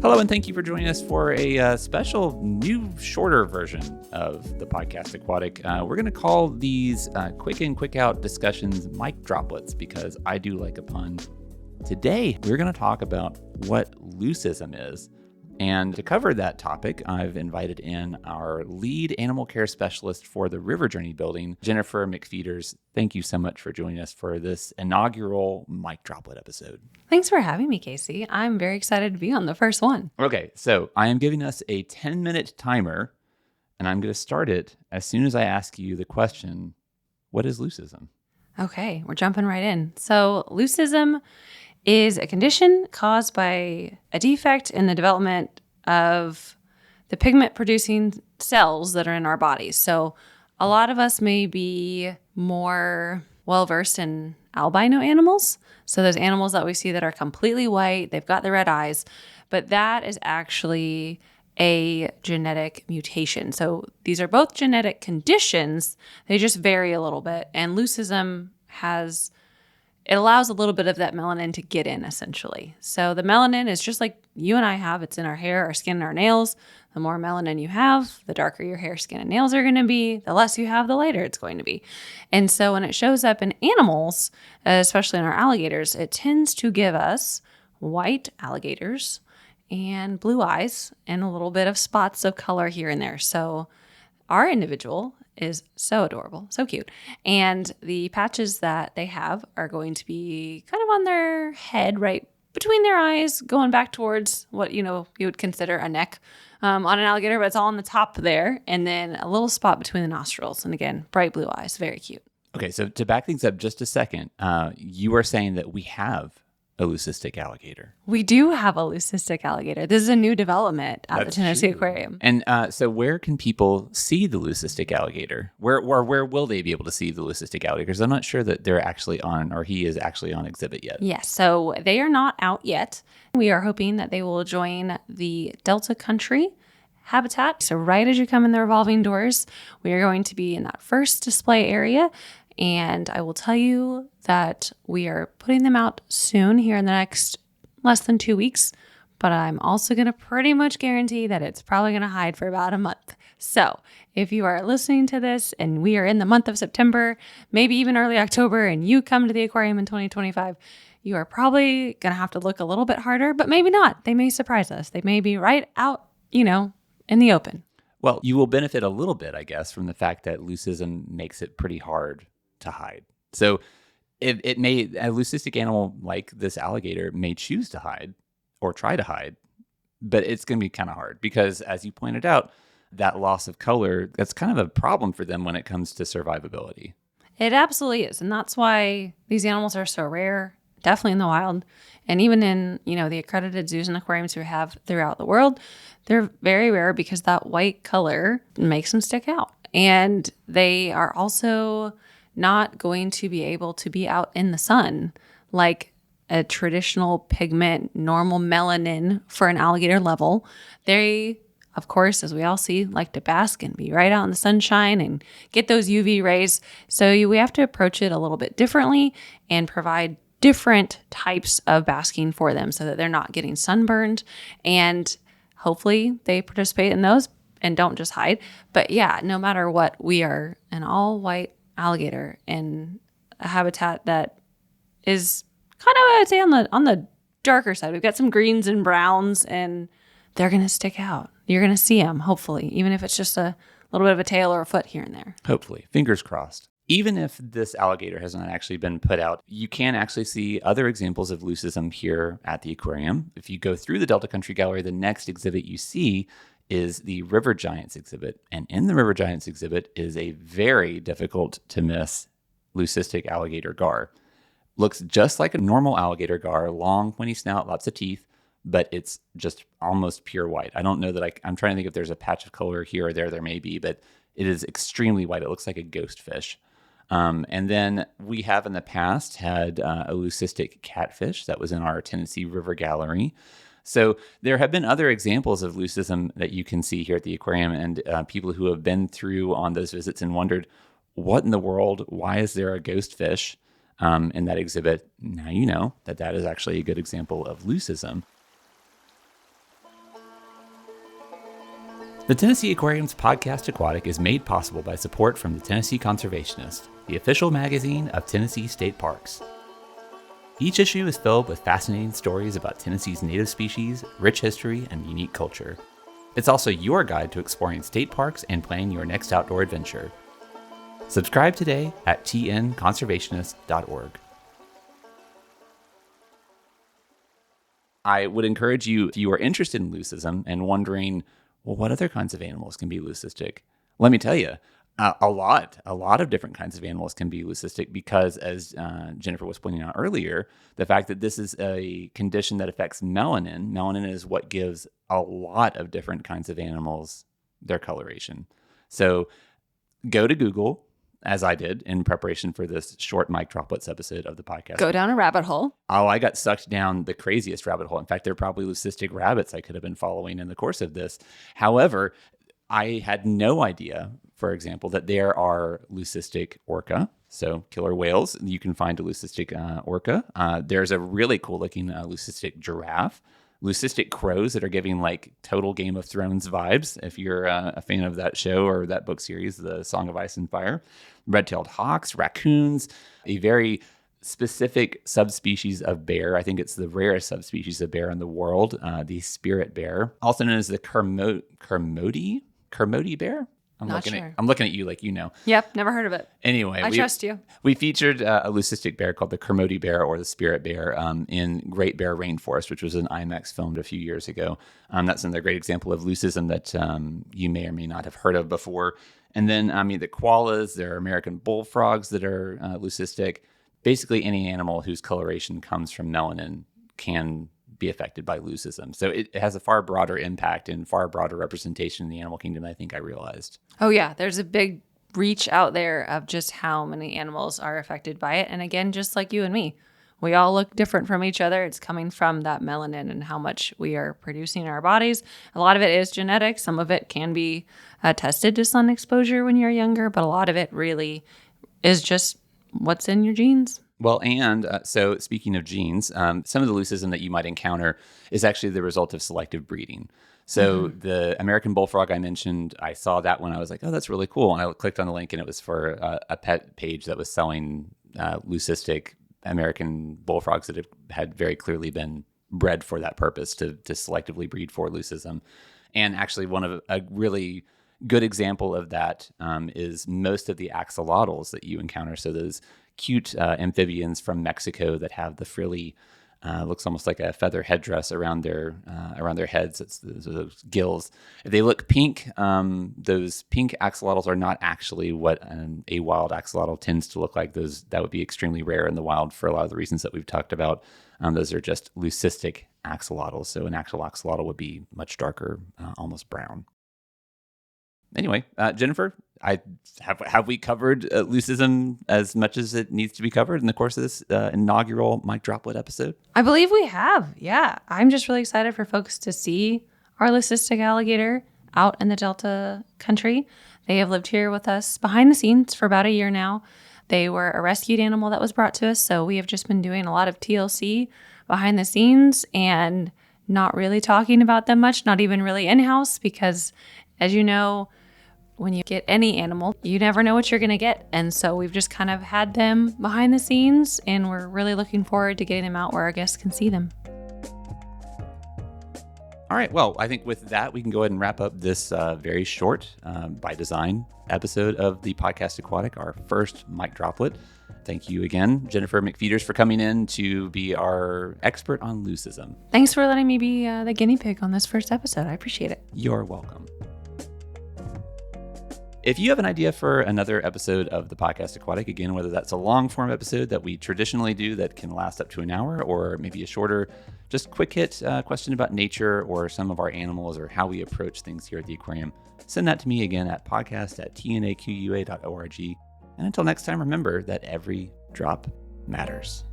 Hello, and thank you for joining us for a special new, shorter version of the Podcast Aquatic. We're going to call these quick in, quick out discussions Mic Droplets because I do like a pun. Today, we're going to talk about what leucism is. And to cover that topic, I've invited in our lead animal care specialist for the River Journey building, Jennifer McPheeters. Thank you so much for joining us for this inaugural Mic Droplet episode. Thanks for having me, Casey. I'm very excited to be on the first one. Okay, so I am giving us a 10-minute timer, and I'm going to start it as soon as I ask you the question, what is leucism? Okay, we're jumping right in. So leucism is a condition caused by a defect in the development of the pigment-producing cells that are in our bodies. So a lot of us may be more well-versed in albino animals. So those animals that we see that are completely white, they've got the red eyes, but that is actually a genetic mutation. So these are both genetic conditions. They just vary a little bit. And leucism it allows a little bit of that melanin to get in, essentially. So the melanin is just like you and I have. It's in our hair, our skin, and our nails. The more melanin you have, the darker your hair, skin, and nails are going to be. The less you have, the lighter it's going to be. And so when it shows up in animals, especially in our alligators, it tends to give us white alligators and blue eyes and a little bit of spots of color here and there. So our individual is so adorable, so cute. And the patches that they have are going to be kind of on their head, right between their eyes, going back towards what, you would consider a neck on an alligator, but it's all on the top there. And then a little spot between the nostrils. And again, bright blue eyes, very cute. Okay, so to back things up just a second, you are saying that we have a leucistic alligator. We do have a leucistic alligator. This is a new development at the Tennessee Aquarium. And so where can people see the leucistic alligator? Where will they be able to see the leucistic alligator? Because I'm not sure that they're actually on, or he is actually on exhibit yet. Yes, so they are not out yet. We are hoping that they will join the Delta Country habitat. So right as you come in the revolving doors, we are going to be in that first display area. And I will tell you that we are putting them out soon here in the next less than 2 weeks. But I'm also going to pretty much guarantee that it's probably going to hide for about a month. So if you are listening to this and we are in the month of September, maybe even early October, and you come to the aquarium in 2025, you are probably going to have to look a little bit harder, but maybe not. They may surprise us. They may be right out, in the open. Well, you will benefit a little bit, I guess, from the fact that leucism makes it pretty hard to hide. So a leucistic animal like this alligator may choose to hide or try to hide, but it's going to be kind of hard because, as you pointed out, that loss of color, that's kind of a problem for them when it comes to survivability. It absolutely is. And that's why these animals are so rare, definitely in the wild. And even in, the accredited zoos and aquariums we have throughout the world, they're very rare because that white color makes them stick out. And they are also not going to be able to be out in the sun like a traditional pigment, normal melanin for an alligator level. They, of course, as we all see, like to bask and be right out in the sunshine and get those UV rays. So we have to approach it a little bit differently and provide different types of basking for them so that they're not getting sunburned. And hopefully they participate in those and don't just hide. But yeah, no matter what, we are an all white alligator in a habitat that is kind of, I'd say, on the darker side. We've got some greens and browns, and they're going to stick out. You're going to see them, hopefully, even if it's just a little bit of a tail or a foot here and there. Hopefully. Fingers crossed. Even if this alligator has not actually been put out, you can actually see other examples of leucism here at the aquarium. If you go through the Delta Country Gallery, the next exhibit you see is the River Giants exhibit. And in the River Giants exhibit is a very difficult to miss leucistic alligator gar. Looks just like a normal alligator gar, long, pointy snout, lots of teeth, but it's just almost pure white. I don't know that I'm trying to think if there's a patch of color here or there. There may be, but it is extremely white. It looks like a ghost fish. And then we have in the past had a leucistic catfish that was in our Tennessee River Gallery. So there have been other examples of leucism that you can see here at the aquarium, and people who have been through on those visits and wondered, what in the world, why is there a ghost fish in that exhibit? Now you know that that is actually a good example of leucism. The Tennessee Aquarium's Podcast Aquatic is made possible by support from the Tennessee Conservationist, the official magazine of Tennessee state parks. Each issue is filled with fascinating stories about Tennessee's native species, rich history, and unique culture. It's also your guide to exploring state parks and planning your next outdoor adventure. Subscribe today at tnconservationist.org. I would encourage you, if you are interested in leucism and wondering, well, what other kinds of animals can be leucistic? Let me tell you, a lot of different kinds of animals can be leucistic because, as Jennifer was pointing out earlier, the fact that this is a condition that affects melanin. Melanin is what gives a lot of different kinds of animals their coloration. So go to Google, as I did in preparation for this short Mic Droplets episode of the podcast. Go down a rabbit hole. Oh, I got sucked down the craziest rabbit hole. In fact, there are probably leucistic rabbits I could have been following in the course of this. However, I had no idea, for example, that there are leucistic orca, so killer whales. You can find a leucistic orca. There's a really cool looking leucistic giraffe. Leucistic crows that are giving like total Game of Thrones vibes, if you're a fan of that show or that book series, The Song of Ice and Fire. Red-tailed hawks, raccoons, a very specific subspecies of bear. I think it's the rarest subspecies of bear in the world, the spirit bear, also known as the Kermode bear. I'm looking at you like you know. Yep, never heard of it. Anyway, I trust you. We featured a leucistic bear called the Kermode bear or the spirit bear in Great Bear Rainforest, which was an IMAX filmed a few years ago. That's another great example of leucism that you may or may not have heard of before. And then, the koalas, there are American bullfrogs that are leucistic. Basically, any animal whose coloration comes from melanin can be affected by leucism. So it has a far broader impact and far broader representation in the animal kingdom than I think I realized. Oh, yeah. There's a big reach out there of just how many animals are affected by it. And again, just like you and me, we all look different from each other. It's coming from that melanin and how much we are producing in our bodies. A lot of it is genetic. Some of it can be tested to sun exposure when you're younger, but a lot of it really is just what's in your genes. Well, and so speaking of genes, some of the leucism that you might encounter is actually the result of selective breeding. So the American bullfrog I mentioned, I saw that when I was like, oh, that's really cool. And I clicked on the link and it was for a pet page that was selling leucistic American bullfrogs that had very clearly been bred for that purpose to selectively breed for leucism. And actually one of a really good example of that is most of the axolotls that you encounter. So those cute amphibians from Mexico that have the frilly, looks almost like a feather headdress around their heads. It's those gills. If they look pink, those pink axolotls are not actually what a wild axolotl tends to look like. That would be extremely rare in the wild for a lot of the reasons that we've talked about. Those are just leucistic axolotls. So an actual axolotl would be much darker, almost brown. Anyway, Jennifer, have we covered leucism as much as it needs to be covered in the course of this inaugural Mic Droplet episode? I believe we have. Yeah. I'm just really excited for folks to see our leucistic alligator out in the Delta country. They have lived here with us behind the scenes for about a year now. They were a rescued animal that was brought to us. So we have just been doing a lot of TLC behind the scenes and not really talking about them much, not even really in-house, because as you know, when you get any animal, you never know what you're going to get. And so we've just kind of had them behind the scenes, and we're really looking forward to getting them out where our guests can see them. All right. Well, I think with that, we can go ahead and wrap up this very short, by design episode of the Podcast Aquatic, our first Mic Droplet. Thank you again, Jennifer McPheeters, for coming in to be our expert on leucism. Thanks for letting me be the guinea pig on this first episode. I appreciate it. You're welcome. If you have an idea for another episode of the Podcast Aquatic, again, whether that's a long form episode that we traditionally do that can last up to an hour, or maybe a shorter, just quick hit question about nature or some of our animals or how we approach things here at the aquarium, send that to me again at podcast@tnaqua.org. And until next time, remember that every drop matters.